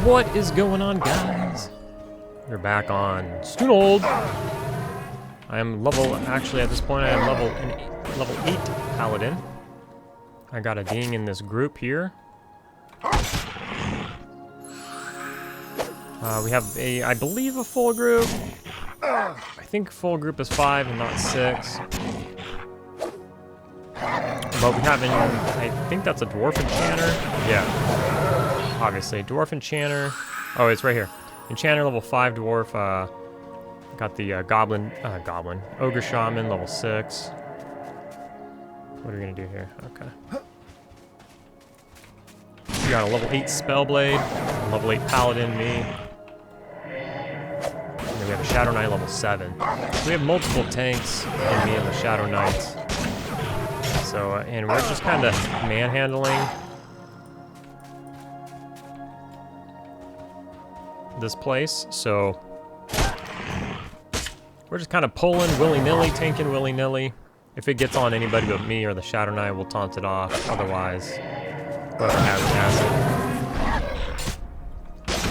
What is going on, guys? We're back on Strand. I am actually at this point I am level 8 paladin. I got a ding in this group here. We have I believe a full group. I think full group is 5 and not 6. But we have I think that's a dwarf enchanter. Yeah, obviously dwarf enchanter. Oh, it's right here. Enchanter level 5 dwarf. Got the goblin, ogre shaman level 6. What are we gonna do here? Okay. We got a level 8 spellblade, a level 8 paladin, me. And then we have a shadow knight level 7. So we have multiple tanks in me and the shadow knights. So and we're just kind of manhandling this place. So we're just kind of pulling willy-nilly, tanking willy-nilly. If it gets on anybody but me or the shadow knight, we'll taunt it off. Otherwise, whoever has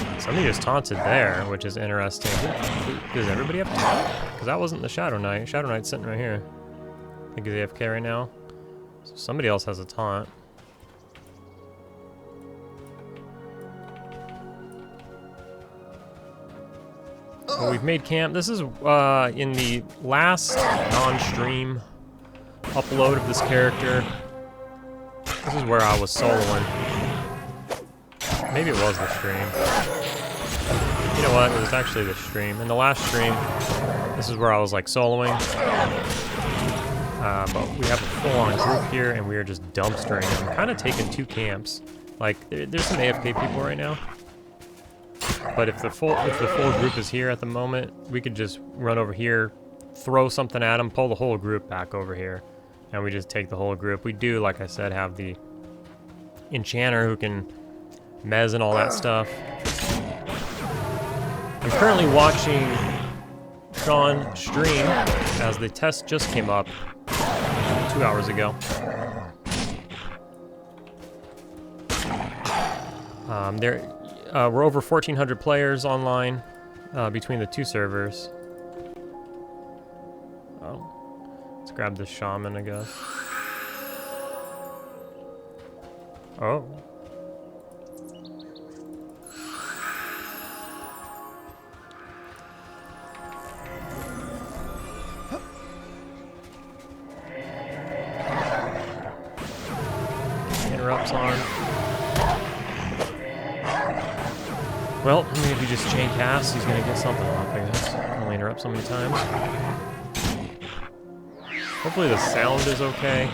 it. Somebody just taunted there, which is interesting. Does everybody have taunt? Because that wasn't the shadow knight. Shadow knight's sitting right here. I think he's AFK right now. So somebody else has a taunt. Well, we've made camp. This is in the last non-stream upload of this character. This is where I was soloing. Maybe it was the stream. You know what? It was actually the stream. In the last stream, this is where I was like soloing. But we have a full-on group here, and we are just dumpstering them. Kind of taking 2 camps. Like there's some AFK people right now. But if the full group is here at the moment, we could just run over here, throw something at them, pull the whole group back over here, and we just take the whole group. We do, like I said, have the enchanter who can mez and all that stuff. I'm currently watching Shawn stream as the test just came up 2 hours ago. We're over 1,400 players online between the 2 servers. Oh, let's grab this shaman, I guess. Oh. Interrupts on. Well, I mean, if you just chain cast, he's gonna get something off, I guess. Only interrupt so many times. Hopefully the sound is okay.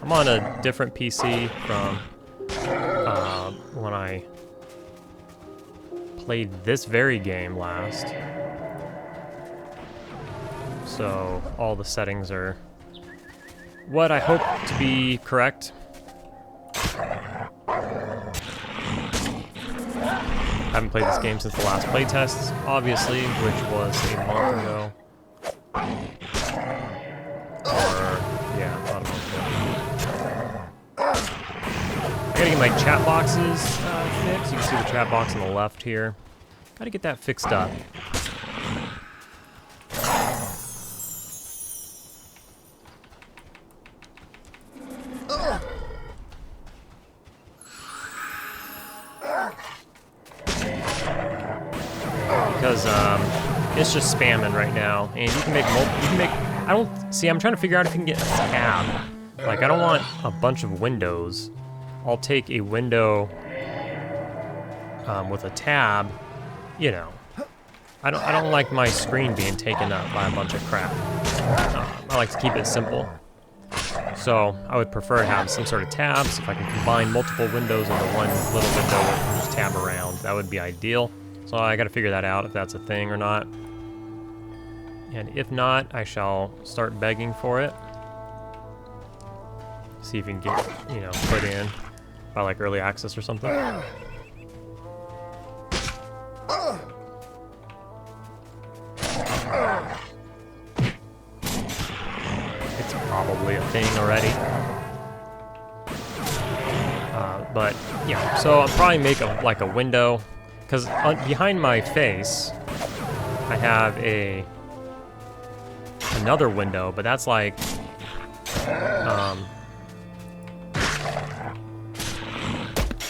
I'm on a different PC from when I played this very game last. So all the settings are what I hope to be correct. Haven't played this game since the last playtest, obviously, which was a month ago. Or, yeah, about a month ago. I gotta get my chat boxes fixed. You can see the chat box on the left here. Gotta get that fixed up. Because it's just spamming right now, and you can make I'm trying to figure out if you can get a tab. Like, I don't want a bunch of windows. I'll take a window with a tab, you know. I don't like my screen being taken up by a bunch of crap. I like to keep it simple. So I would prefer to have some sort of tabs. If I can combine multiple windows into one little window and just tab around, that would be ideal. So I gotta figure that out, if that's a thing or not. And if not, I shall start begging for it. See if we can get, you know, put in by like early access or something. It's probably a thing already. But yeah, so I'll probably make a window because behind my face, I have another window, but that's like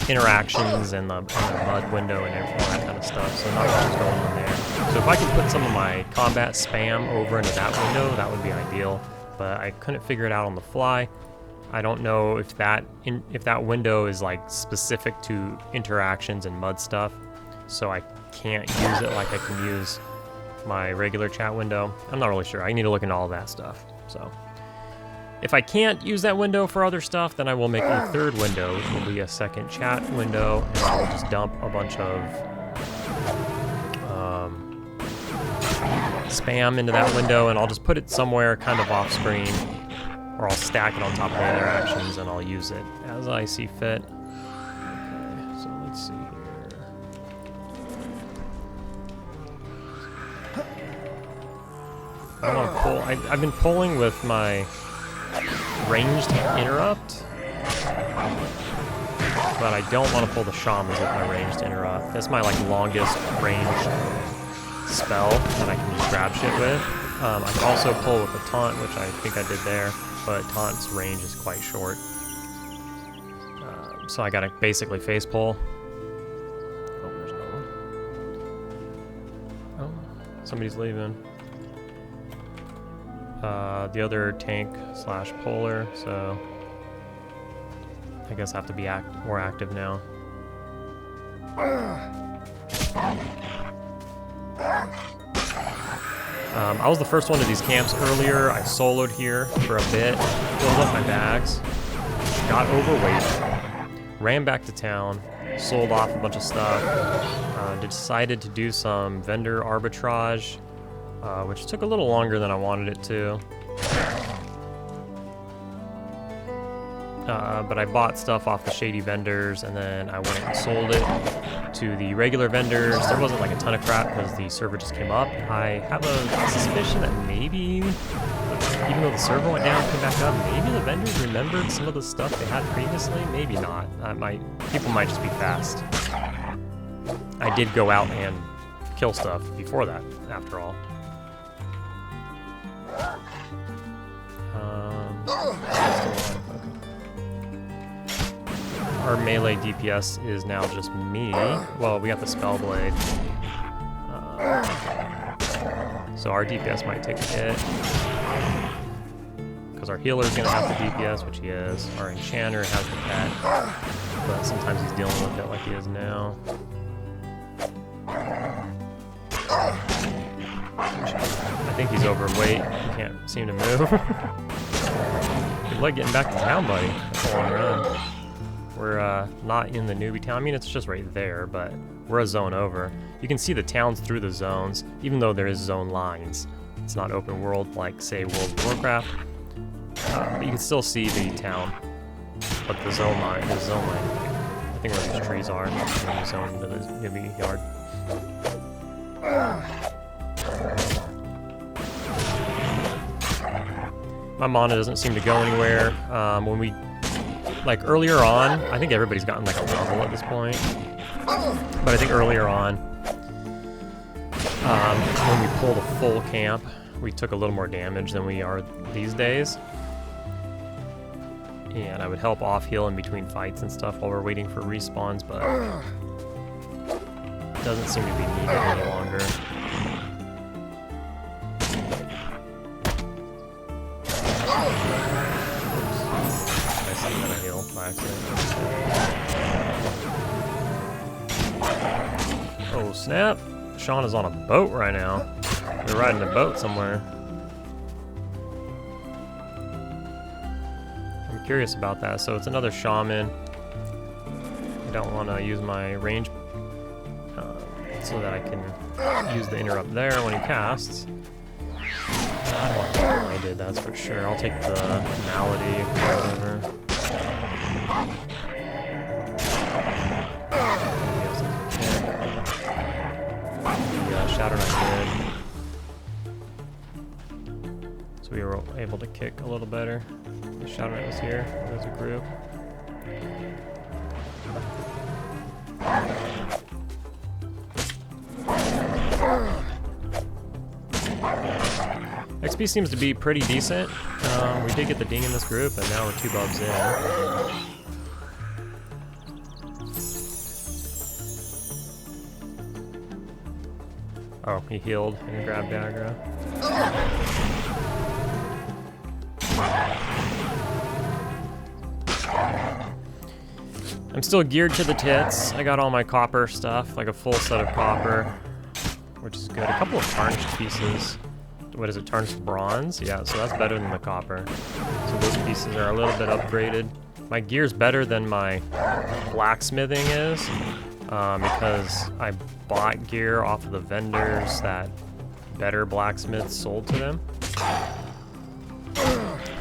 interactions and the mud window and all that kind of stuff. So not much is going on there. So if I can put some of my combat spam over into that window, that would be ideal. But I couldn't figure it out on the fly. I don't know if that window is like specific to interactions and mud stuff, so I can't use it like I can use my regular chat window. I'm not really sure. I need to look into all of that stuff. So if I can't use that window for other stuff, then I will make a third window, which will be a second chat window, and I will just dump a bunch of spam into that window, and I'll just put it somewhere kind of off screen, or I'll stack it on top of the interactions and I'll use it as I see fit. Okay, so let's see here. I want to pull. I've been pulling with my ranged interrupt, but I don't want to pull the shamans with my ranged interrupt. That's my like longest ranged spell that I can just grab shit with. I can also pull with a taunt, which I think I did there, but taunt's range is quite short. So I gotta basically face pull. Oh, there's no one. Oh, somebody's leaving. The other tank slash polar, so I guess I have to be more active now. I was the first one to these camps earlier. I soloed here for a bit, filled up my bags, got overweight, ran back to town, sold off a bunch of stuff, decided to do some vendor arbitrage, which took a little longer than I wanted it to. But I bought stuff off the shady vendors, and then I went and sold it to the regular vendors. There wasn't like a ton of crap because the server just came up. I have a suspicion that maybe, even though the server went down and came back up, maybe the vendors remembered some of the stuff they had previously. Maybe not. People might just be fast. I did go out and kill stuff before that, after all. Our melee DPS is now just me. Well, we got the spell blade. So our DPS might take a hit. Because our healer's gonna have the DPS, which he is. Our enchanter has the pet. But sometimes he's dealing with it like he is now. I think he's overweight. He can't seem to move. Good luck getting back to town, buddy. That's a long run. We're not in the newbie town. I mean, it's just right there, but we're a zone over. You can see the towns through the zones, even though there is zone lines. It's not open world like, say, World of Warcraft. But you can still see the town. But the zone line, I think where these trees are, the zone into the newbie yard. My mana doesn't seem to go anywhere. When we, like earlier on, I think everybody's gotten like a level at this point. But I think earlier on, when we pulled a full camp, we took a little more damage than we are these days. And I would help off heal in between fights and stuff while we're waiting for respawns, but it doesn't seem to be needed any longer. I heal by accident. Oh snap! Shawn is on a boat right now. We're riding a boat somewhere. I'm curious about that. So it's another shaman. I don't want to use my range so that I can use the interrupt there when he casts. I don't like what I did, that's for sure. I'll take the malady or whatever. The Shadow Knight did. So we were able to kick a little better. The Shadow Knight was here as a group. XP seems to be pretty decent. We did get the ding in this group, and now we're 2 bubs in. Oh, he healed and grabbed aggro. I'm still geared to the tits. I got all my copper stuff, like a full set of copper, which is good. A couple of tarnished pieces. What is it, tarnished bronze? Yeah, so that's better than the copper. So those pieces are a little bit upgraded. My gear's better than my blacksmithing is, because I bought gear off of the vendors that better blacksmiths sold to them.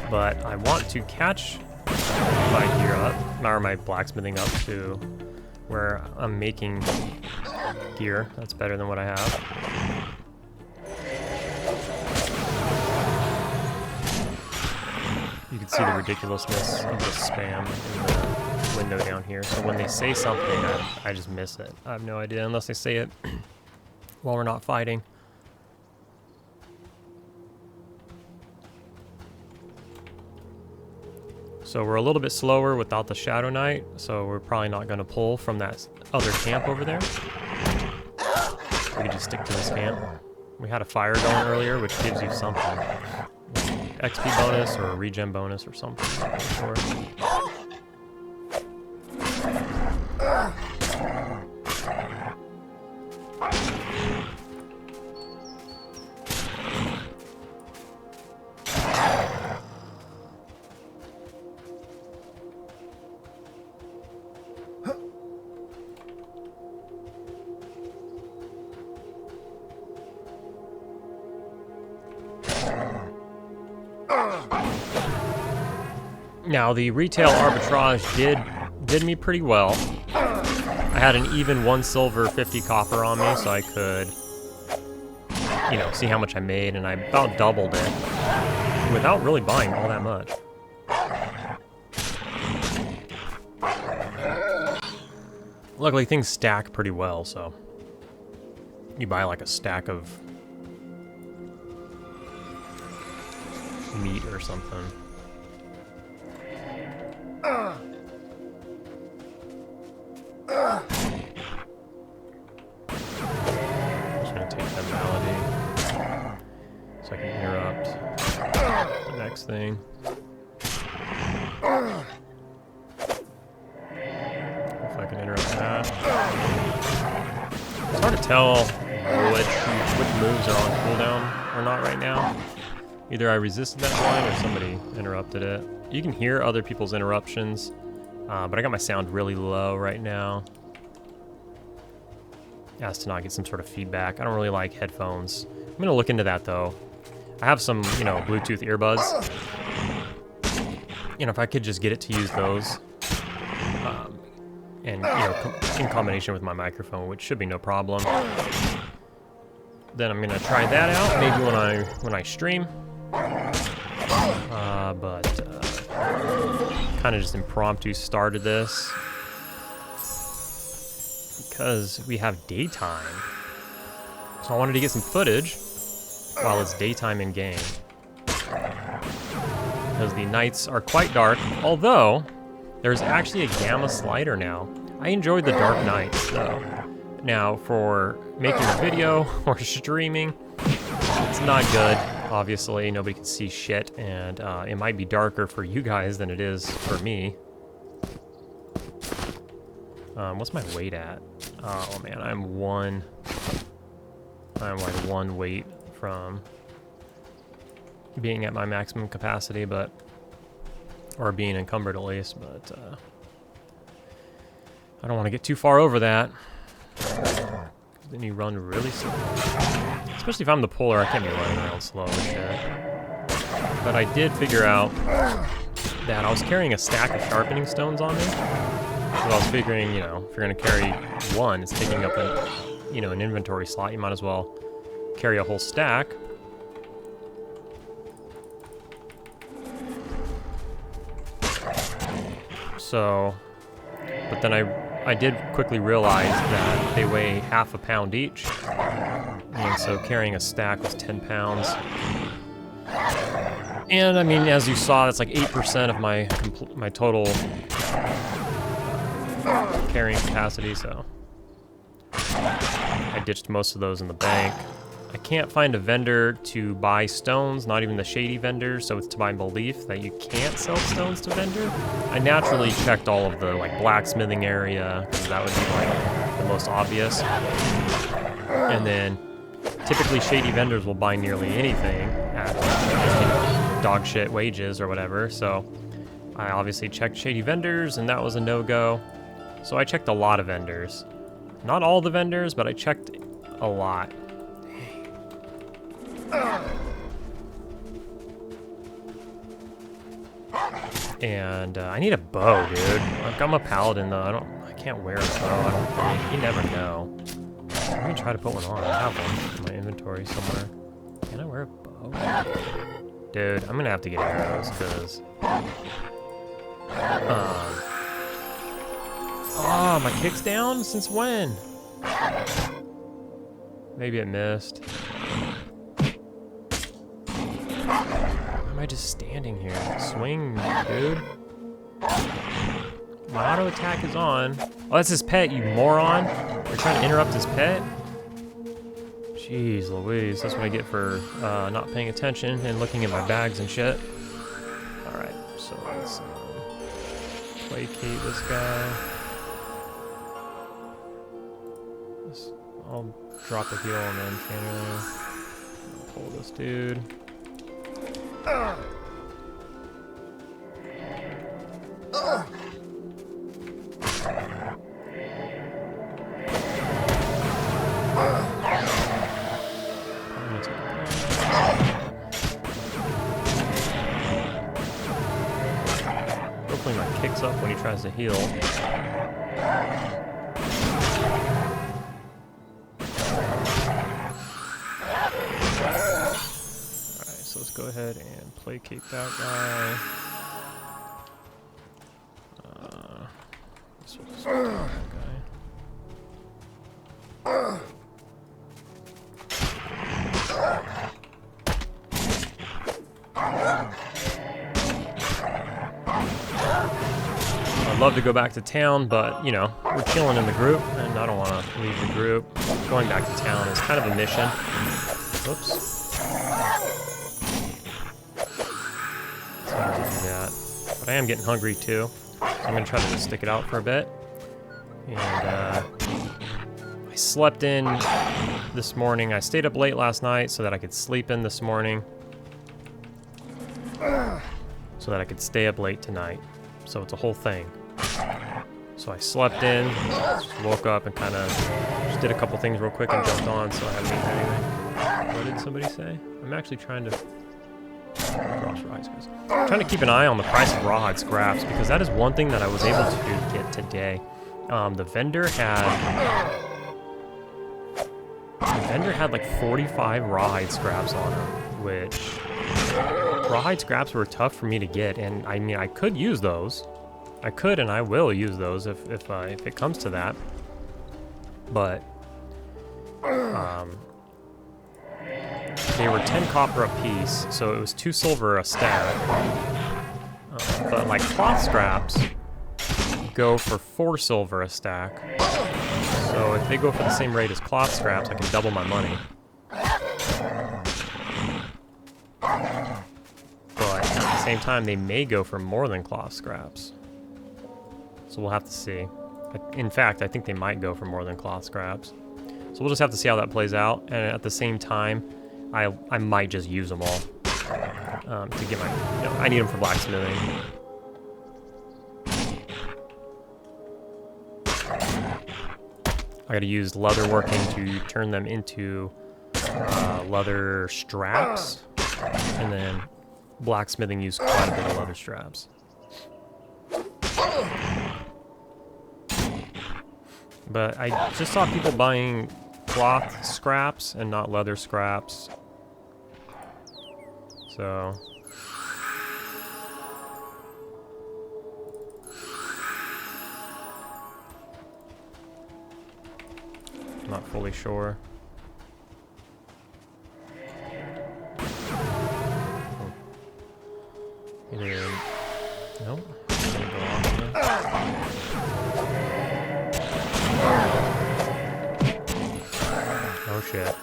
But I want to catch my gear up, or my blacksmithing up to where I'm making gear that's better than what I have. You can see the ridiculousness of the spam in the window down here. So when they say something, I just miss it. I have no idea unless they say it while we're not fighting. So we're a little bit slower without the Shadow Knight, so we're probably not going to pull from that other camp over there. We can just stick to this camp. We had a fire going earlier, which gives you something. XP bonus or a regen bonus or something. I'm not sure. Now, the retail arbitrage did me pretty well. I had an even 1 silver, 50 copper on me, so I could, you know, see how much I made, and I about doubled it without really buying all that much. Luckily, things stack pretty well, so you buy like a stack of meat or something. Just gonna take that malady so I can interrupt the next thing. If I can interrupt that. It's hard to tell which moves are on cooldown or not right now. Either I resisted that line or somebody interrupted it. You can hear other people's interruptions, but I got my sound really low right now. As to not get some sort of feedback. I don't really like headphones. I'm gonna look into that though. I have some, you know, Bluetooth earbuds. You know, if I could just get it to use those, and you know, in combination with my microphone, which should be no problem. Then I'm gonna try that out. Maybe when I stream. Kind of just impromptu started this because we have daytime. So I wanted to get some footage while it's daytime in game. Because the nights are quite dark, although there's actually a gamma slider now. I enjoyed the dark nights though. Now for making a video or streaming, it's not good. Obviously, nobody can see shit, and it might be darker for you guys than it is for me. What's my weight at? Oh man, I'm like 1 weight from being at my maximum capacity, or being encumbered at least, but I don't want to get too far over that. Then you run really slow. Especially if I'm the puller, I can't be running around slow and shit. But I did figure out that I was carrying a stack of sharpening stones on me. So I was figuring, you know, if you're gonna carry one, it's taking up an inventory slot. You might as well carry a whole stack. So, but then I did quickly realize that they weigh half a pound each. And so carrying a stack was 10 pounds. And I mean, as you saw, that's like 8% of my total carrying capacity, so I ditched most of those in the bank. I can't find a vendor to buy stones, not even the shady vendor, so it's to my belief that you can't sell stones to vendor. I naturally checked all of the like blacksmithing area, because that would be like the most obvious. And then typically shady vendors will buy nearly anything at, you know, dog shit wages or whatever, so I obviously checked shady vendors, and that was a no-go. So I checked a lot of vendors. Not all the vendors, but I checked a lot. And I need a bow, dude. Like, I'm a paladin though. I can't wear a bow. I don't think. You never know. Let me try to put one on. I have one in my inventory somewhere. Can I wear a bow? Dude, I'm gonna have to get arrows because. Oh, my kick's down? Since when? Maybe it missed. Why am I just standing here? Swing, dude. My auto attack is on. Oh, that's his pet, you moron. You're trying to interrupt his pet? Jeez Louise, that's what I get for not paying attention and looking at my bags and shit. Alright, so let's placate this guy. I'll drop a heal and then cannon. Pull this dude. Hopefully my kick's up when he tries to heal. Go ahead and placate that guy. This will just that guy. I'd love to go back to town, but you know, we're chilling in the group, and I don't want to leave the group. Going back to town is kind of a mission. Whoops. But I am getting hungry too, so I'm gonna try to just stick it out for a bit. And I slept in this morning. I stayed up late last night so that I could sleep in this morning, so that I could stay up late tonight. So it's a whole thing. So I slept in, just woke up and kind of just did a couple things real quick and jumped on, so I haven't eaten anything. What did somebody say? I'm actually trying to I'm trying to keep an eye on the price of rawhide scraps, because that is one thing that I was able to get today. The vendor had like 45 rawhide scraps on him, which rawhide scraps were tough for me to get, and I mean I could use those. I could and I will use those if it comes to that. But they were 10 copper a piece, so it was 2 silver a stack. But like cloth scraps go for 4 silver a stack. So if they go for the same rate as cloth scraps, I can double my money. But at the same time, they may go for more than cloth scraps. So we'll have to see. In fact, I think they might go for more than cloth scraps. So we'll just have to see how that plays out. And at the same time, I might just use them all to get my, you know, I need them for blacksmithing. I gotta use leather working to turn them into leather straps, and then blacksmithing used quite a bit of leather straps. But I just saw people buying cloth scraps and not leather scraps. So I'm not fully sure. Either... Nope. I'm gonna go off here. Oh shit.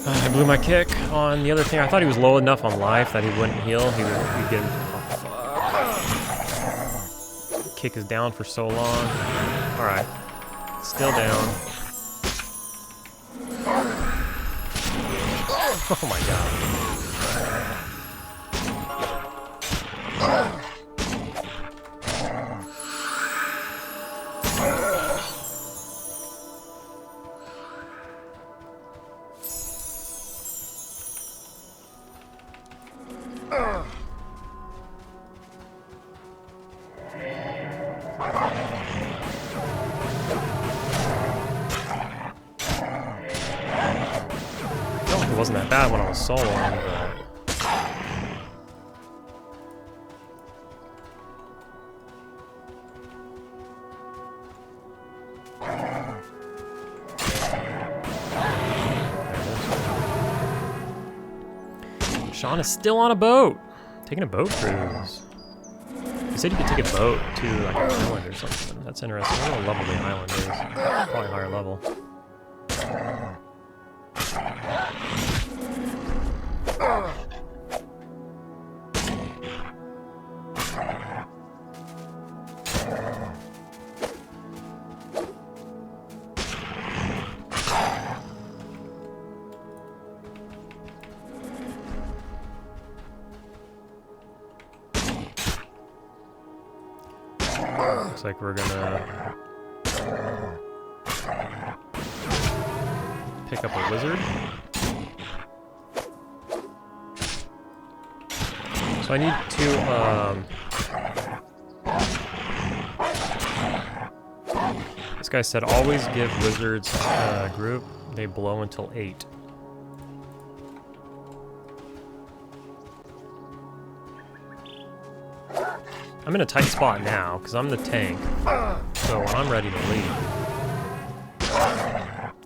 I blew my kick on the other thing. I thought he was low enough on life that he wouldn't heal. He'd get him. Oh, fuck. Kick is down for so long. Alright. Still down. Oh my god. It wasn't that bad when I was soloing, but... Shawn is still on a boat! Taking a boat cruise. He said you could take a boat to like an island or something. That's interesting. I don't know what level the island is. Probably higher level. Looks like we're gonna pick up a wizard. So I need to, this guy said always give wizards a group, they blow until 8. I'm in a tight spot now, because I'm the tank. So when I'm ready to leave,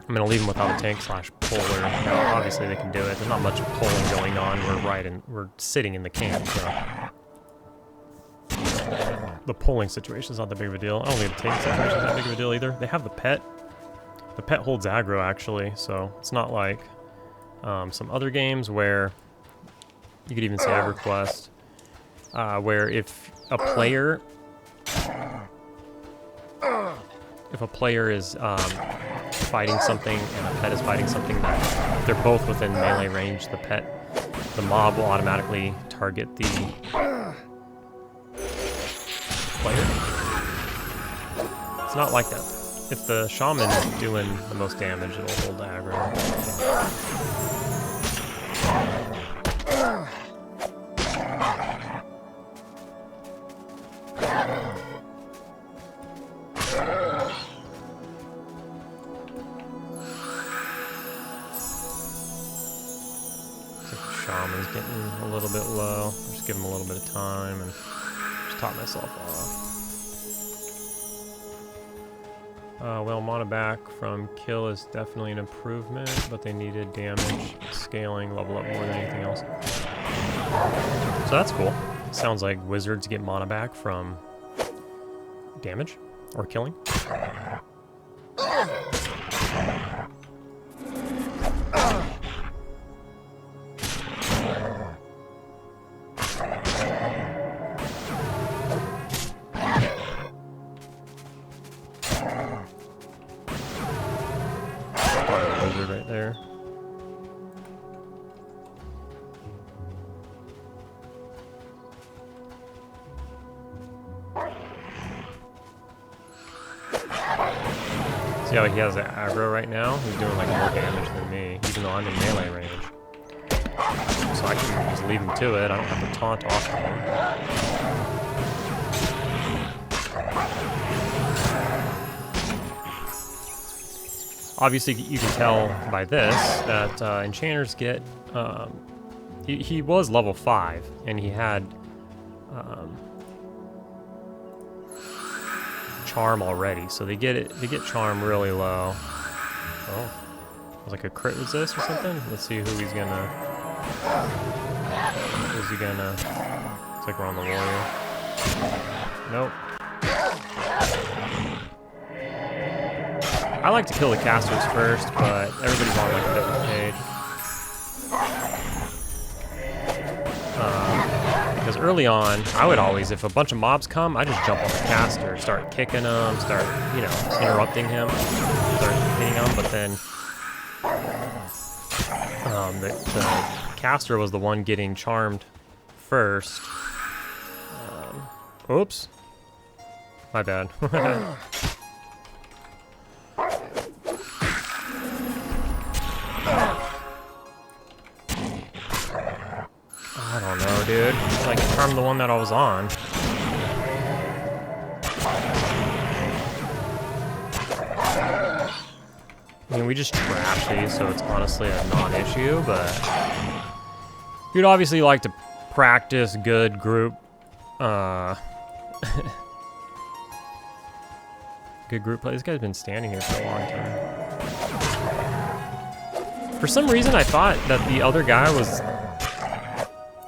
I'm going to leave them without a tank slash puller. Now, obviously they can do it. There's not much pulling going on. We're sitting in the camp, so the pulling situation's not that big of a deal. I don't think the tank situation's that big of a deal either. They have the pet. The pet holds aggro, actually, so it's not like some other games where you could even say everquest, where if a player is fighting something and a pet is fighting something that they're both within melee range, the mob will automatically target the player. It's not like that. If the shaman is doing the most damage, it'll hold aggro. Shaman's getting a little bit low. Just give him a little bit of time and just top myself off. Well, mana back from kill is definitely an improvement, but they needed damage scaling level up more than anything else. So that's cool. Sounds like wizards get mana back from damage or killing. Right there. See how he has that aggro right now? He's doing like more damage than me, even though I'm in melee range. So I can just leave him to it. I don't have to taunt off of him. Obviously, you can tell by this that enchanters get... he was level 5, and he had charm already, so they get charm really low. Oh, it was like a crit resist or something. Let's see who he's gonna... Is he gonna... Looks like we're on the warrior. Nope. I like to kill the casters first, but everybody's on like a different page. Because early on, I would always, if a bunch of mobs come, I just jump on the caster, start kicking them, start, you know, interrupting him, start hitting him, but then the caster was the one getting charmed first. Oops. My bad. I don't know, dude. Like, charm the one that I was on. I mean, we just trash these, so it's honestly a non-issue, but you'd obviously like to practice good group, good group play. This guy's been standing here for a long time. For some reason, I thought that the other guy was...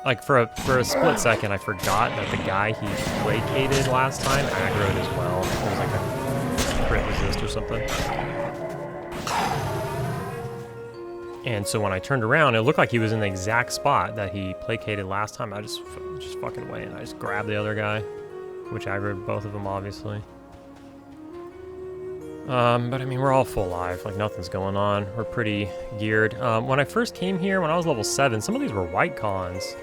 Like, for a split second, I forgot that the guy he placated last time aggroed as well. It was like a crit resist or something. And so when I turned around, it looked like he was in the exact spot that he placated last time. I just fucking went, and I just grabbed the other guy, which aggroed both of them, obviously. But I mean, we're all full life, like nothing's going on. We're pretty geared. When I first came here, when I was level 7, some of these were white cons.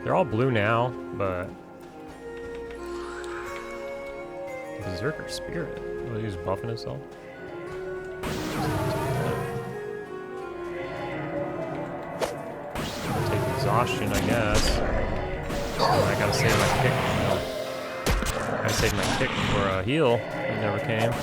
They're all blue now, but... Berserker Spirit. Oh, he was buffing himself. Take exhaustion, I guess. Oh, I gotta save my kick. No. I saved my kick for a heal. It never came.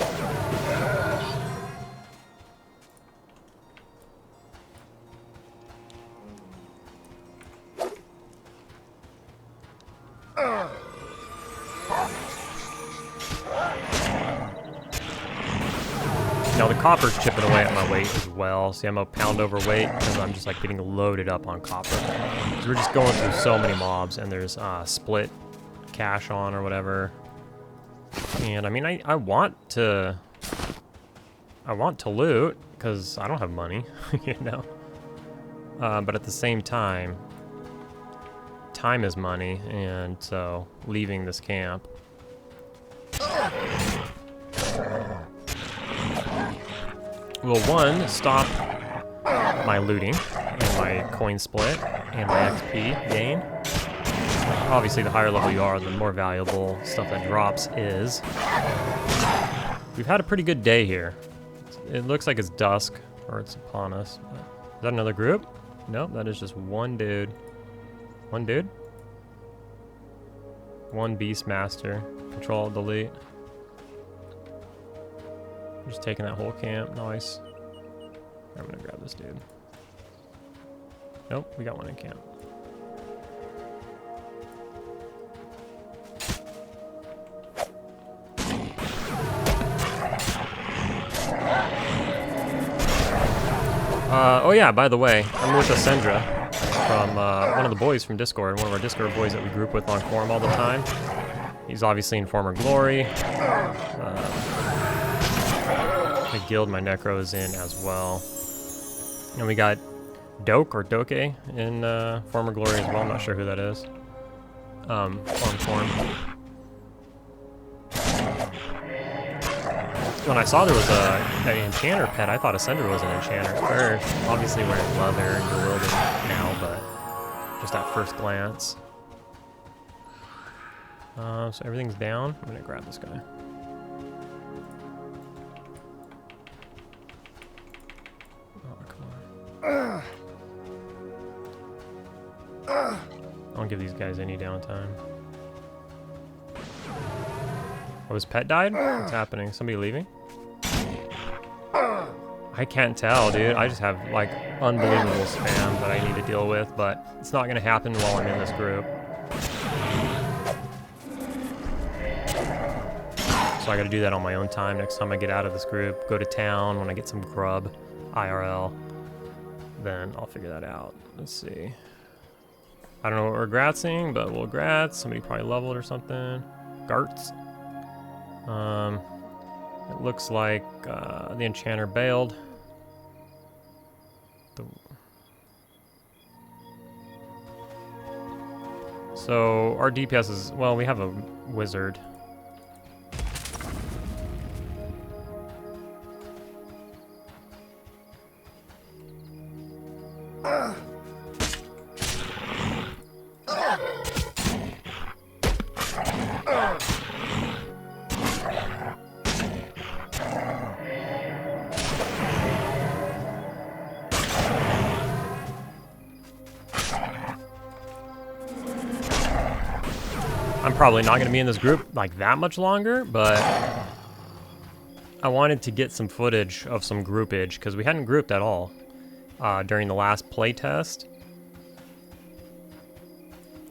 Now the copper's chipping away at my weight as well. See, I'm a pound overweight because I'm just like getting loaded up on copper. Because we're just going through so many mobs, and there's split cash on or whatever. And I mean, I want to loot because I don't have money, you know. But at the same time, time is money, and so leaving this camp. Will one, stop my looting and my coin split and my XP gain. Obviously, the higher level you are, the more valuable stuff that drops is. We've had a pretty good day here. It looks like it's dusk, or it's upon us. Is that another group? Nope, that is just one dude. One dude? One Beastmaster. Control, delete. Just taking that whole camp. Nice. I'm gonna grab this dude. Nope, we got one in camp. Oh yeah, by the way, I'm with Ashira from one of the boys from Discord, one of our Discord boys that we group with on Quarm all the time. He's obviously in former glory. The guild my Necro is in as well. And we got Doke or Doke in former glory as well. I'm not sure who that is. On Quarm. When I saw there was an enchanter pet, I thought Ashira was an enchanter first. Obviously wearing leather and bewildered now, but just at first glance. So everything's down. I'm gonna grab this guy. I don't give these guys any downtime. Oh, his pet died? What's happening? Somebody leaving? I can't tell, dude. I just have, like, unbelievable spam that I need to deal with, but it's not gonna happen while I'm in this group. So I gotta do that on my own time next time I get out of this group. Go to town when I get some grub, IRL. Then I'll figure that out. Let's see. I don't know what we're gratzing, but we'll gratz. Somebody probably leveled or something. Garts. It looks like the enchanter bailed. So our DPS is, well, we have a wizard. I'm probably not going to be in this group like that much longer, but I wanted to get some footage of some groupage because we hadn't grouped at all during the last playtest.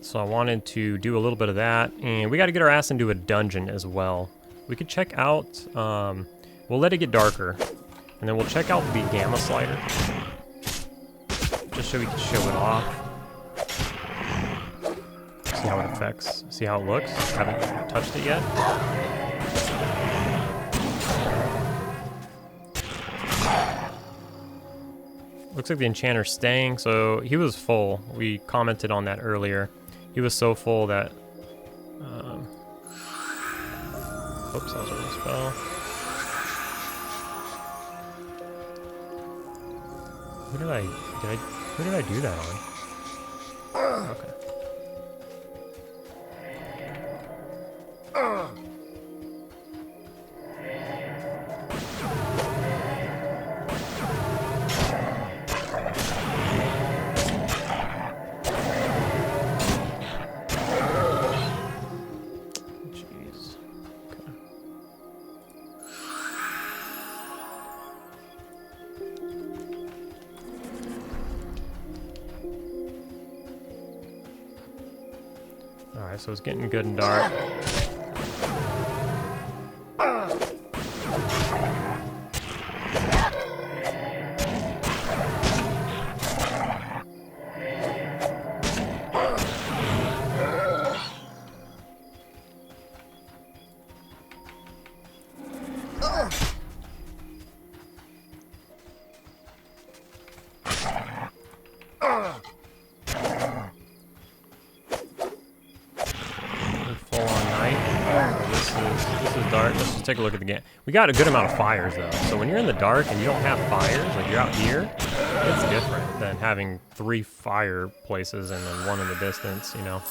So I wanted to do a little bit of that, and we got to get our ass into a dungeon as well. We could check out, we'll let it get darker, and then we'll check out the gamma slider, just so we can show it off. See how it affects, see how it looks. Haven't touched it yet. Looks like the enchanter's staying, so he was full. We commented on that earlier. He was so full that, oops, that was a wrong spell. Who did I do that on? Okay. Alright, so it's getting good and dark. Take a look at the game. We got a good amount of fires though, so when you're in the dark and you don't have fires, like you're out here, it's different than having 3 fireplaces and then 1 in the distance, you know.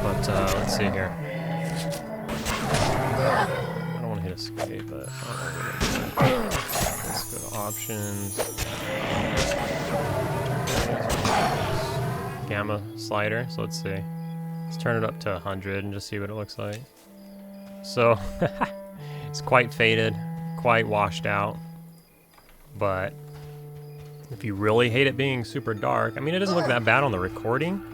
But let's see here. I don't want to hit escape, but I don't know what to do. Let's go to options. Gamma slider, so let's see. Let's turn it up to 100 and just see what it looks like. So, it's quite faded, quite washed out. But if you really hate it being super dark, I mean, it doesn't look that bad on the recording.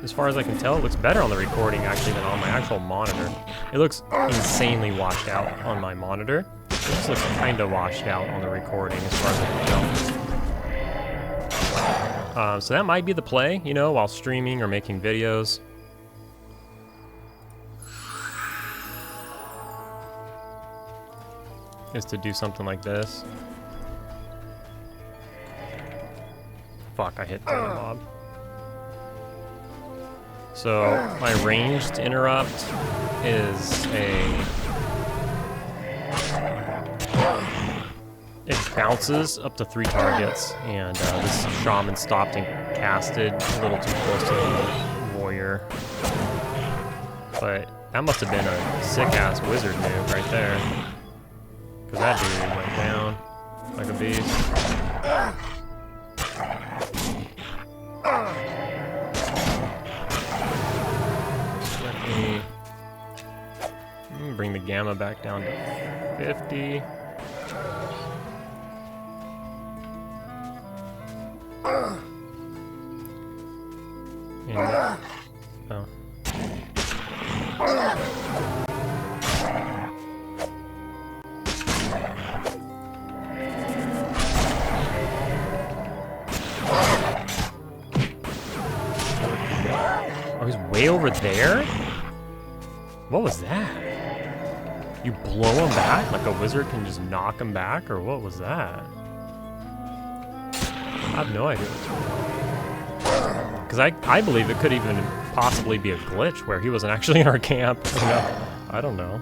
As far as I can tell, it looks better on the recording actually than on my actual monitor. It looks insanely washed out on my monitor. It just looks kind of washed out on the recording as far as I can tell. So that might be the play, you know, while streaming or making videos. Is to do something like this. Fuck, I hit the mob. So my ranged interrupt is it bounces up to 3 targets, and this shaman stopped and casted a little too close to the warrior. But that must have been a sick-ass wizard move right there. Because that dude went down like a beast. Let me bring the gamma back down to 50. And, oh. way over there? What was that? You blow him back? Like a wizard can just knock him back? Or what was that? I have no idea what's going on. Because I believe it could even possibly be a glitch where he wasn't actually in our camp. You know? I don't know.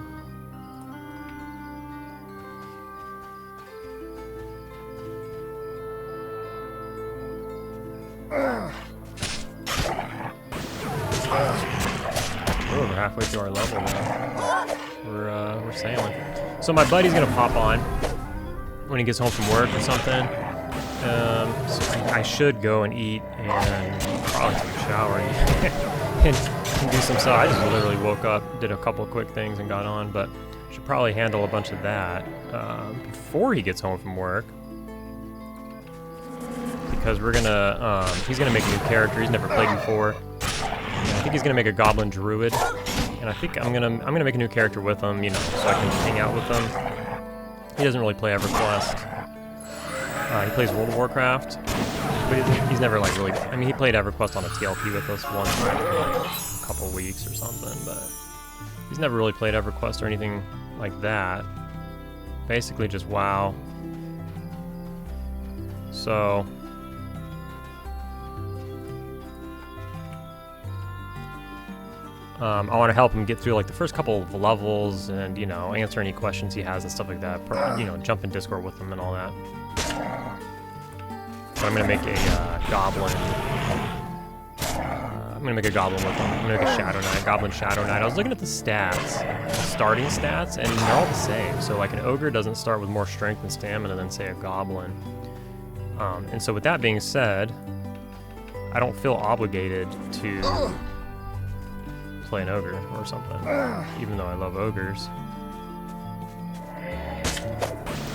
We're over halfway through our level now. We're sailing. So my buddy's gonna pop on when he gets home from work or something. So I should go and eat and probably take a shower and do some stuff. I just literally woke up, did a couple of quick things and got on, but should probably handle a bunch of that before he gets home from work. Because we're gonna, he's gonna make a new character he's never played before. I think he's gonna make a goblin druid, and I think I'm gonna make a new character with him, you know, so I can hang out with him. He doesn't really play EverQuest. He plays World of Warcraft, but he's never like really. I mean, he played EverQuest on a TLP with us one time for like a couple of weeks or something, but he's never really played EverQuest or anything like that. Basically, just WoW. So. I want to help him get through like the first couple of levels and, you know, answer any questions he has and stuff like that. You know, jump in Discord with him and all that. But I'm going to make a goblin. I'm going to make a goblin with him. I'm going to make a Shadow Knight, Goblin Shadow Knight. I was looking at the stats, starting stats, and they're all the same. So like an ogre doesn't start with more strength and stamina than say a goblin. And so with that being said, I don't feel obligated to play an ogre or something, even though I love ogres.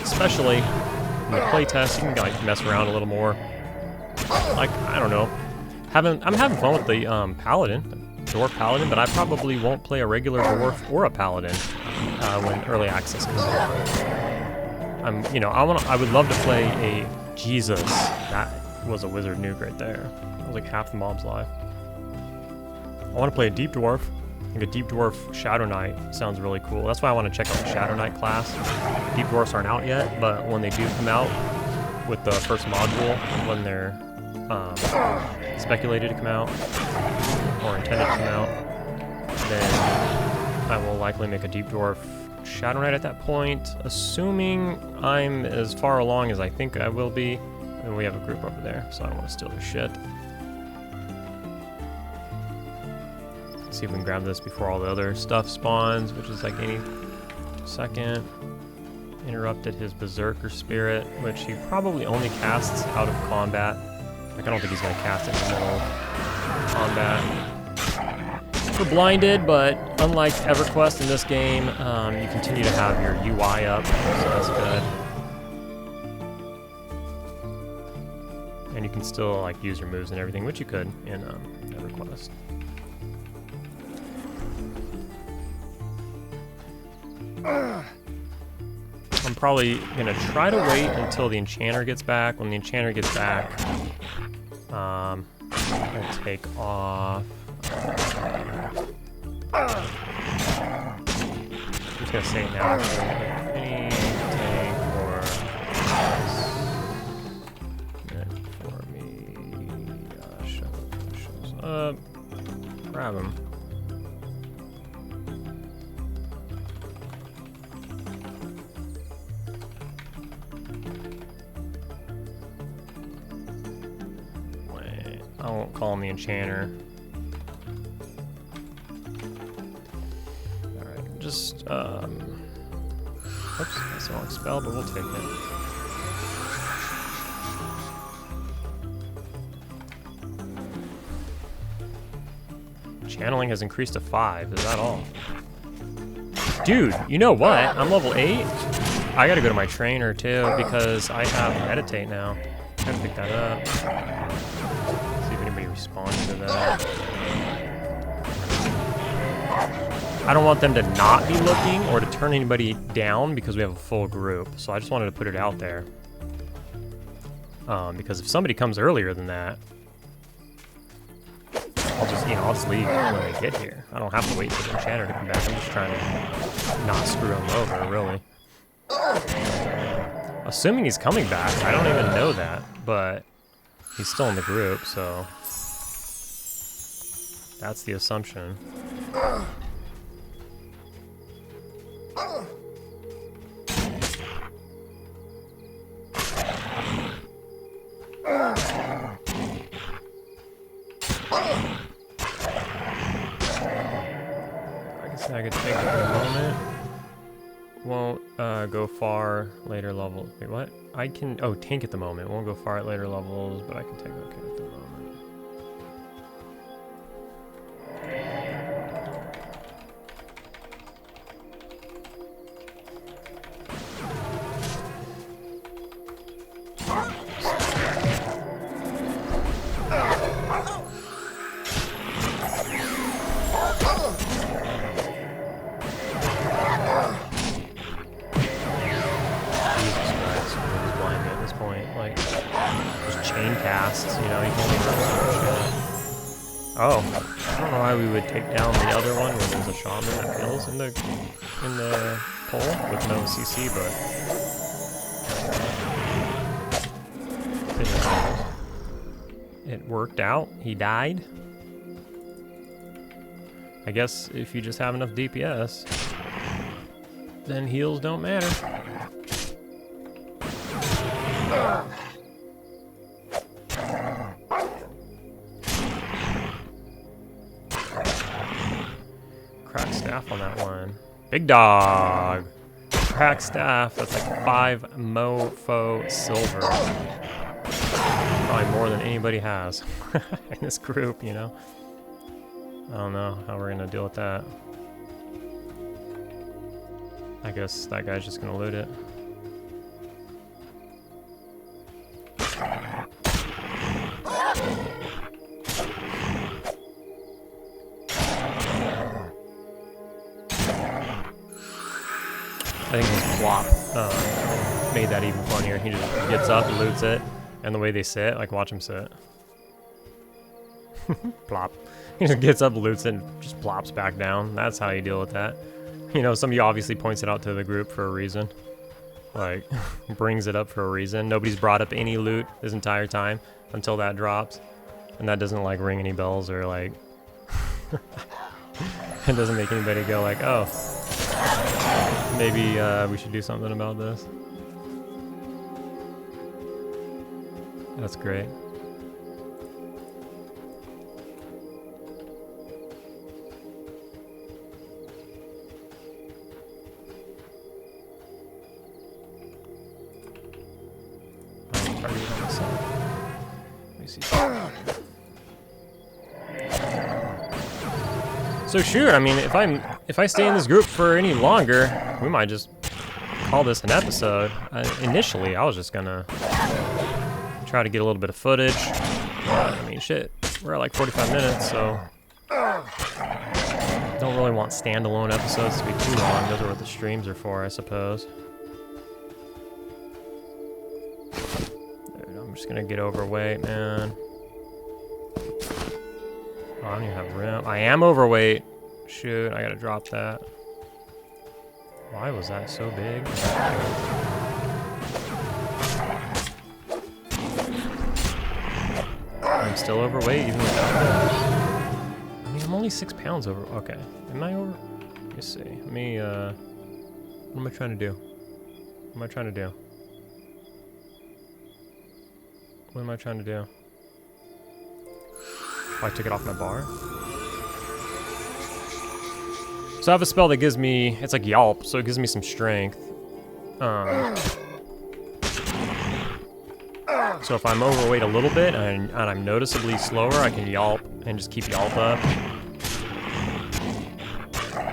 Especially in the playtest, you can like mess around a little more. Like, I don't know. I'm having fun with the paladin, the dwarf paladin, but I probably won't play a regular dwarf or a paladin when early access comes out. You know, I would love to play a Jesus. That was a wizard nuke right there. That was like half the mob's life. I want to play a deep dwarf. Like a deep dwarf Shadow Knight sounds really cool. That's why I want to check out the Shadow Knight class. Deep dwarfs aren't out yet, but when they do come out with the first module, when they're speculated to come out or intended to come out, then I will likely make a deep dwarf Shadow Knight at that point, assuming I'm as far along as I think I will be. And we have a group over there, so I don't want to steal their shit. See if we can grab this before all the other stuff spawns, which is like any second. Interrupted his Berserker Spirit, which he probably only casts out of combat. Like, I don't think he's going to cast it in the middle of combat. We're blinded, but unlike EverQuest in this game, you continue to have your UI up, so that's good. And you can still like use your moves and everything, which you could in EverQuest. I'm probably gonna try to wait until the enchanter gets back. When the enchanter gets back, I'm gonna take off. I'm just gonna say it now. Any tank or meant for me. Shows up. Grab him. I won't call him the enchanter. Alright, just, oops, that's the wrong spell, but we'll take it. Channeling has increased to 5, is that all? Dude, you know what? I'm level 8. I gotta go to my trainer too, because I have meditate now. I gotta pick that up. Anybody responding to that? I don't want them to not be looking or to turn anybody down because we have a full group. So I just wanted to put it out there. Because if somebody comes earlier than that, I'll just leave when they get here. I don't have to wait for the enchanter to come back. I'm just trying to not screw him over, really. Assuming he's coming back. I don't even know that, but he's still in the group, so that's the assumption. I could take it for a moment. Won't go far later levels. Wait, what? I can. Oh, tank at the moment. Won't go far at later levels, but I can take okay at the moment. Oh, I don't know why we would take down the other one where there's a shaman that kills in the pole with no CC, but it worked out. He died. I guess if you just have enough DPS, then heals don't matter. Crack staff on that one. Big dog. Crack staff. That's like 5 mofo silver. Probably more than anybody has in this group, you know? I don't know how we're gonna deal with that. I guess that guy's just gonna loot it. I think his plop made that even funnier. He just gets up, loots it, and the way they sit, like watch him sit. Plop. He just gets up, loots it, and just plops back down. That's how you deal with that. You know, somebody obviously points it out to the group for a reason. Like, brings it up for a reason. Nobody's brought up any loot this entire time until that drops. And that doesn't, like, ring any bells or, like... it doesn't make anybody go like, oh, maybe we should do something about this. That's great. So shoot, I mean, if I stay in this group for any longer, we might just call this an episode. Initially, I was just gonna try to get a little bit of footage. I mean, shit, we're at like 45 minutes, so don't really want standalone episodes to be too long. Those are what the streams are for, I suppose. Dude, I'm just gonna get overweight, man. Oh, I don't even have room. I am overweight. Shoot, I gotta drop that. Why was that so big? I'm still overweight even without that. I mean, I'm only 6 pounds over. Okay. Am I over? Let me see. Let me, what am I trying to do? What am I trying to do? What am I trying to do? Oh, I took it off my bar. So I have a spell that gives me, it's like Yelp, so it gives me some strength. So if I'm overweight a little bit and I'm noticeably slower, I can Yelp and just keep Yelp up.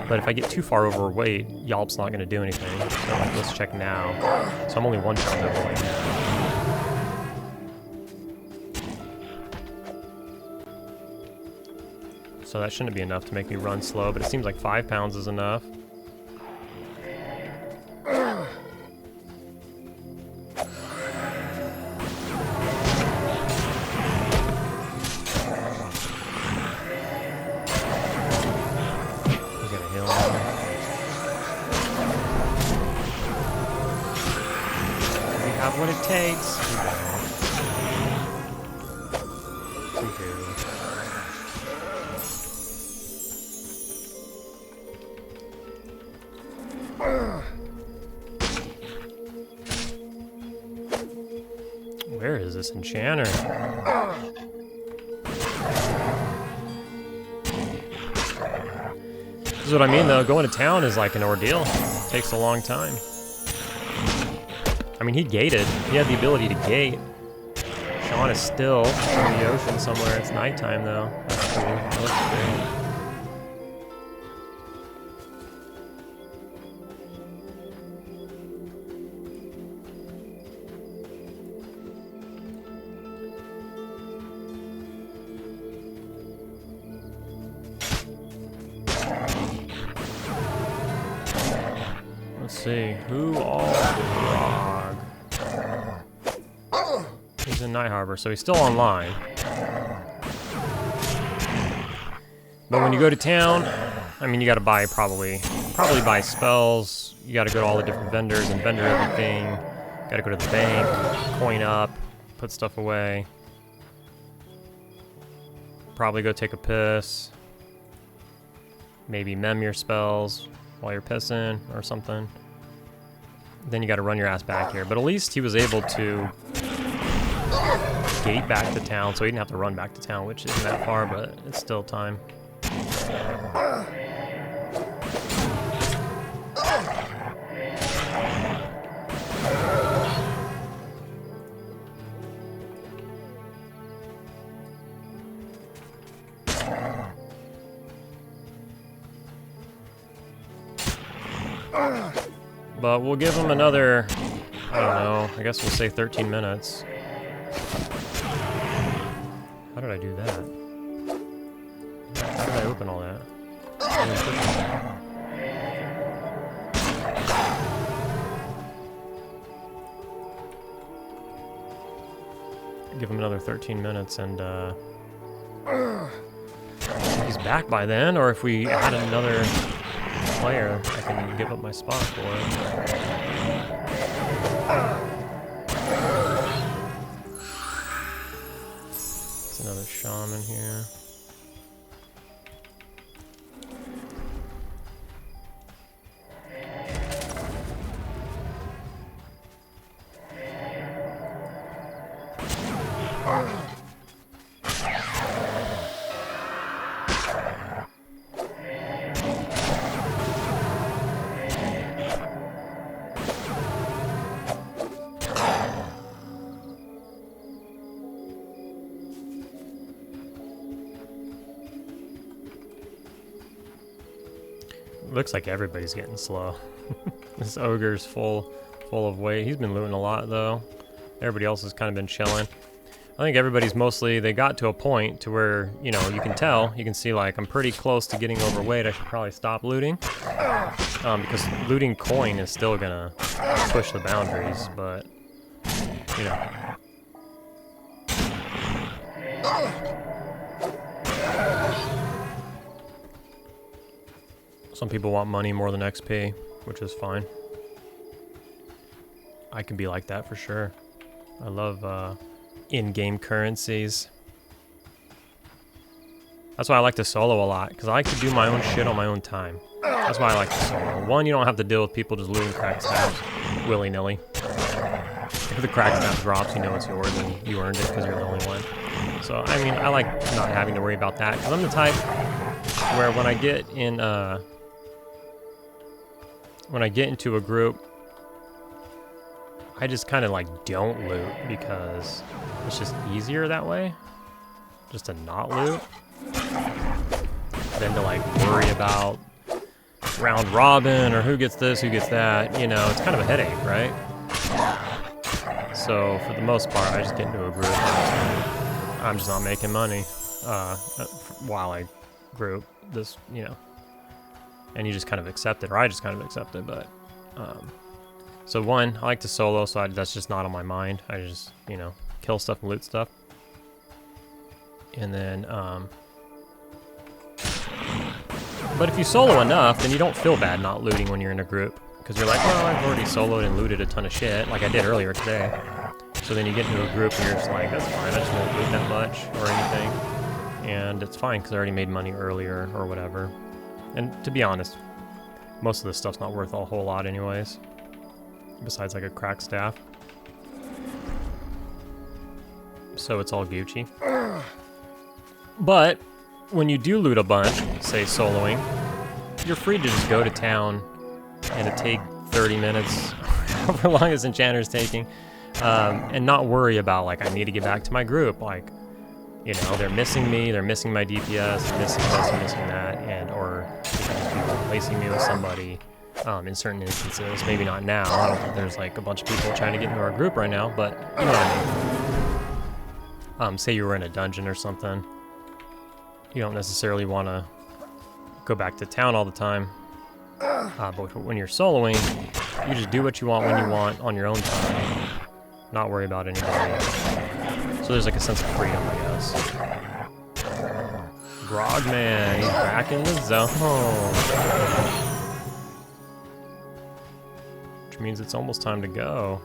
But if I get too far overweight, Yelp's not gonna do anything. So like, let's check now. So I'm only 1 pound overweight now. So that shouldn't be enough to make me run slow, but it seems like 5 pounds is enough. have what it takes. Where is this enchanter? This is what I mean, though. Going to town is like an ordeal. It takes a long time. I mean, he gated. He had the ability to gate. Shawn is still in the ocean somewhere. It's nighttime, though. That's cool. That looks great. Let's see, who all Frog? He's in Night Harbor, so he's still online. But when you go to town, I mean, you gotta buy probably buy spells. You gotta go to all the different vendors and vendor everything. Gotta go to the bank, coin up, put stuff away. Probably go take a piss. Maybe mem your spells while you're pissing or something. Then you got to run your ass back here. But at least he was able to gate back to town, so he didn't have to run back to town, which isn't that far, but it's still time. But we'll give him another, I don't know, I guess we'll say 13 minutes. How did I do that? How did I open all that? Give him another 13 minutes and if he's back by then, or if we add another player, I can give up my spot for it. There's another shaman here. Looks like everybody's getting slow. This ogre's full of weight. He's been looting a lot though. Everybody else has kind of been chilling. I think everybody's mostly, they got to a point to where, you know, you can tell, you can see like I'm pretty close to getting overweight. I should probably stop looting. Because looting coin is still gonna push the boundaries, but, you know. Some people want money more than XP, which is fine. I can be like that for sure. I love in-game currencies. That's why I like to solo a lot, because I like to do my own shit on my own time. That's why I like to solo. One, you don't have to deal with people just looting crack stabs willy-nilly. If the crack stab drops, you know it's yours and you earned it because you're the only one. So, I mean, I like not having to worry about that, because I'm the type where when I get into a group, I just kind of like don't loot because it's just easier that way, just to not loot, than to like worry about round robin or who gets this, who gets that. You know, it's kind of a headache, right? So for the most part, I just get into a group and I'm just not making money while I group this, you know. And you just kind of accept it, or I just kind of accept it, but, so one, I like to solo, so that's just not on my mind. I just, you know, kill stuff and loot stuff. And then, but if you solo enough, then you don't feel bad not looting when you're in a group, Because you're like, well, I've already soloed and looted a ton of shit, like I did earlier today. So then you get into a group and you're just like, that's fine, I just won't loot that much or anything. And it's fine because I already made money earlier or whatever. And to be honest, most of this stuff's not worth a whole lot anyways. Besides like a crack staff. So it's all Gucci. But when you do loot a bunch, say soloing, you're free to just go to town and it take 30 minutes, however long this enchanter's taking, and not worry about like, I need to get back to my group. Like, you know, they're missing me, they're missing my DPS, they're missing this, and missing that, and or replacing me with somebody in certain instances. Maybe not now. I don't think there's like a bunch of people trying to get into our group right now, but you know what I mean. Say you were in a dungeon or something. You don't necessarily want to go back to town all the time. But when you're soloing, you just do what you want when you want on your own time. Not worry about anybody. So there's like a sense of freedom, I guess. Grogman, he's back in the zone. Which means it's almost time to go.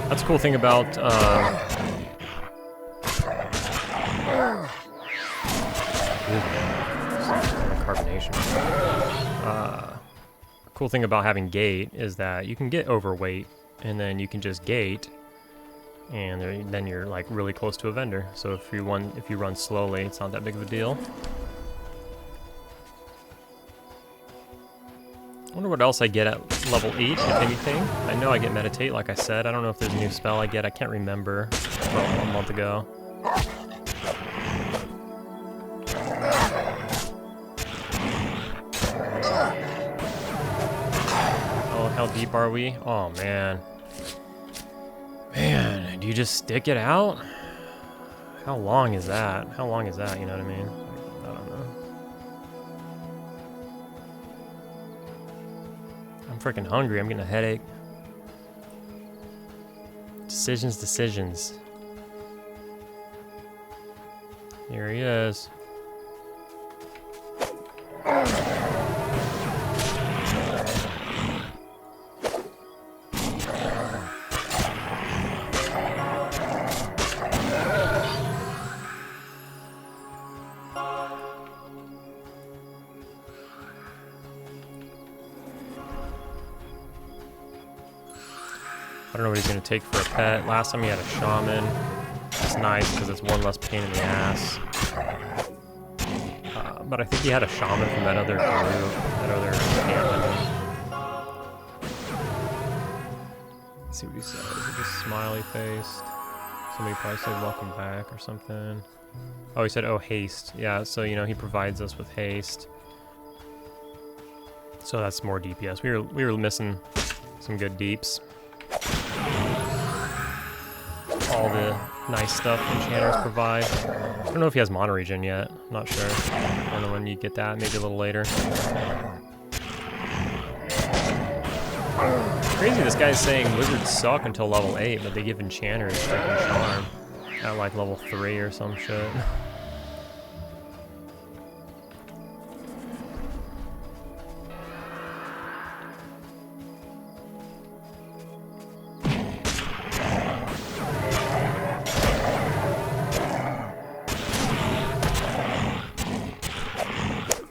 That's a cool thing about carbonation. Cool thing about having gate is that you can get overweight, and then you can just gate, and then you're like really close to a vendor. So if you run slowly, it's not that big of a deal. I wonder what else I get at level 8, if anything. I know I get meditate, like I said. I don't know if there's a new spell I get. I can't remember from a month ago. Oh, how deep are we? Oh, man. Man, do you just stick it out? How long is that? How long is that, you know what I mean? I don't know. I'm freaking hungry. I'm getting a headache. Decisions. Here he is. I don't know what he's going to take for a pet. Last time he had a shaman. It's nice because it's one less pain in the ass. But I think he had a shaman from that other group, that other encampment. Let's see what he says. Is it just smiley faced? Somebody probably said welcome back or something. Oh, he said, oh, haste. Yeah, so, you know, he provides us with haste. So that's more DPS. We were missing some good deeps. All the nice stuff enchanters provide. I don't know if he has mono regen yet. I'm not sure. I don't know when you get that. Maybe a little later. Crazy, this guy's saying wizards suck until level 8, but they give enchanters freaking charm at like level 3 or some shit.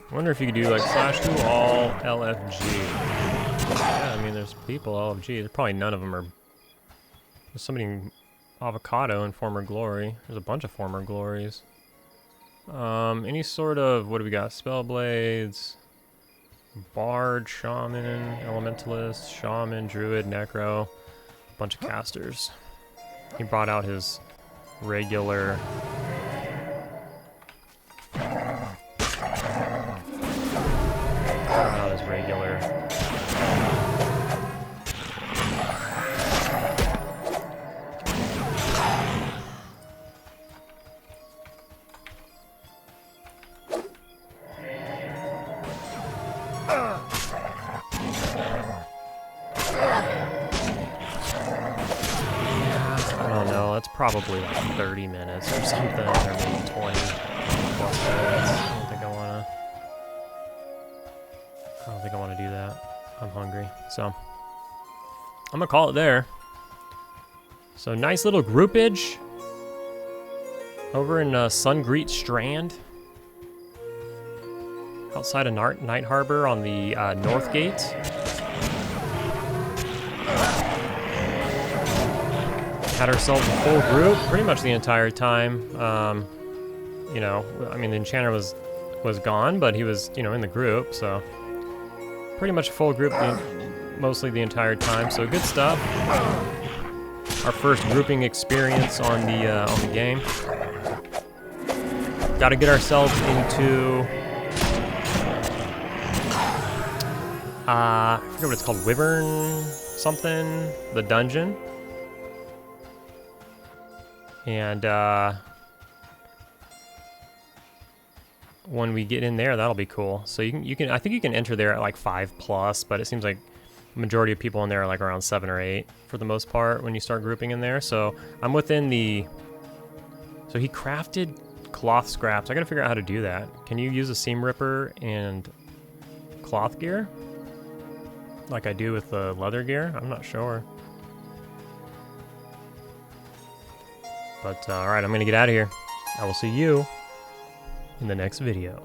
I wonder if you could do like /2 all LFG. Yeah, I mean there's people LFG. There's probably none of them are. There's somebody avocado in former glory. There's a bunch of former glories. Any sort of, what do we got? Spellblades, bard, shaman, elementalist, shaman, druid, necro, bunch of casters. He brought out his regular. probably like 30 minutes or something, or maybe 20 plus minutes. I don't think I want to do that. I'm hungry, so I'm gonna call it there. So nice little groupage over in Sungreet Strand, outside of Night Harbor on the North Gate. Had ourselves a full group pretty much the entire time. You know, I mean, the enchanter was gone, but he was, you know, in the group, so pretty much a full group mostly the entire time. So good stuff. Our first grouping experience on the game. Got to get ourselves into I forget what it's called, Wyvern something, the dungeon. And when we get in there, that'll be cool. So you can I think you can enter there at like 5+, but it seems like the majority of people in there are like around 7 or 8 for the most part when you start grouping in there. So I'm within the. So he crafted cloth scraps. I gotta figure out how to do that. Can you use a seam ripper and cloth gear like I do with the leather gear? I'm not sure. But all right, I'm gonna get out of here. I will see you in the next video.